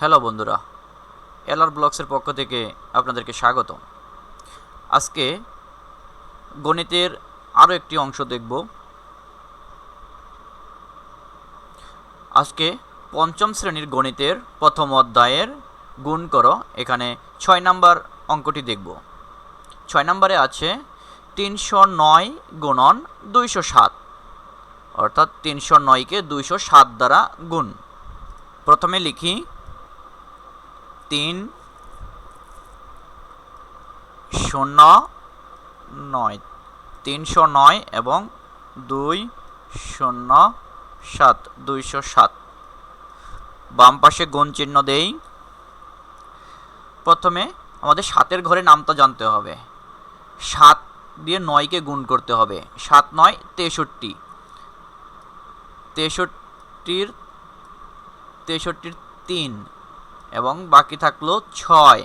Hello বন্ধুরা, LR ব্লগসের পক্ষ থেকে আপনাদেরকে স্বাগত। আজকে গণিতের আরও একটি অংশ দেখব। আজকে পঞ্চম শ্রেণীর গণিতের প্রথম অধ্যায়ের গুণ করো। এখানে 6 নাম্বার অঙ্কটি দেখব। 6 নাম্বারে আছে 309 গুণন 207, অর্থাৎ 309কে 207 দ্বারা গুণ। প্রথমে লিখি 309 309 এবং 207 বাম পাশে গুণ চিহ্ন দেই। প্রথমে আমাদের 7-এর ঘরে নামতা জানতে হবে। 7 দিয়ে 9কে গুণ করতে হবে। 7 9 63, 63 3 এবং বাকি থাকলো 6।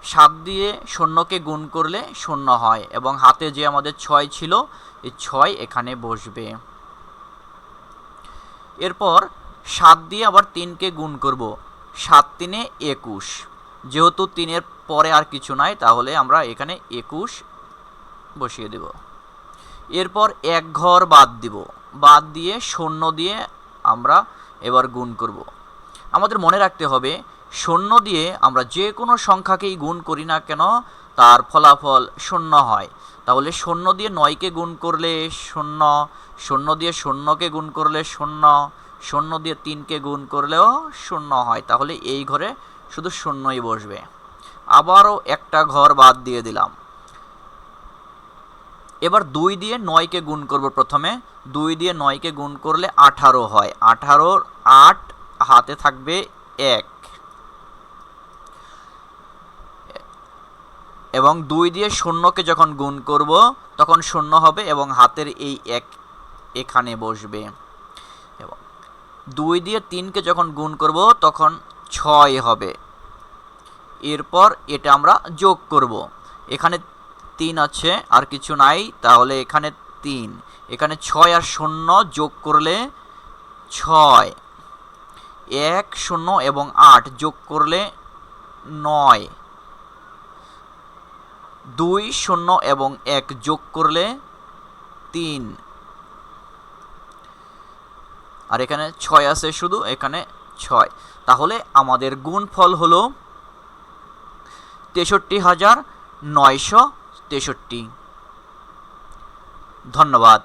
7 দিয়ে 0কে গুণ করলে 0 হয় এবং হাতে যে আমাদের 6 ছিল, এই 6 এখানে বসবে। এরপর 7 দিয়ে আবার 3কে গুণ করব। 7 3 21, যেহেতু 3-এর পরে আর কিছু নাই, তাহলে আমরা এখানে 21 বসিয়ে দেব। এরপর এক ঘর বাদ দিব, বাদ দিয়ে 0 দিয়ে আমরা এবার গুণ করব। আমাদের মনে রাখতে হবে 0 দিয়ে আমরা যে কোনো সংখ্যাকেই গুণ করি না কেন, তার ফলাফল 0 হয়। তাহলে 0 দিয়ে 9কে গুণ করলে 0, 0 দিয়ে 0কে গুণ করলে 0, 0 দিয়ে 3কে গুণ করলেও 0 হয়। তাহলে এই ঘরে শুধু 0ই বসবে। আবারও একটা ঘর বাদ দিয়ে দিলাম। এবার 2 দিয়ে 9কে গুণ করব। প্রথমে 2 দিয়ে 9কে গুণ করলে 18 হয়। 18-র 8, হাতে থাকবে 1 এবং 2 দিয়ে 0কে যখন গুণ করব তখন 0 হবে এবং হাতের এই 1 এখানে বসবে। এবং 2 দিয়ে 3কে যখন গুণ করব তখন 6 হবে। এরপর এটা আমরা যোগ করব। এখানে 3 আছে, আর কিছু নাই, তাহলে এখানে 3, এখানে 6 আর 0 যোগ করলে 6, 1 0 এবং 8 যোগ করলে 9, 2 0 এবং 1 যোগ করলে 3, আর এখানে 6 আছে শুধু, এখানে 6। তাহলে আমাদের গুণফল হলো 63,963। ধন্যবাদ।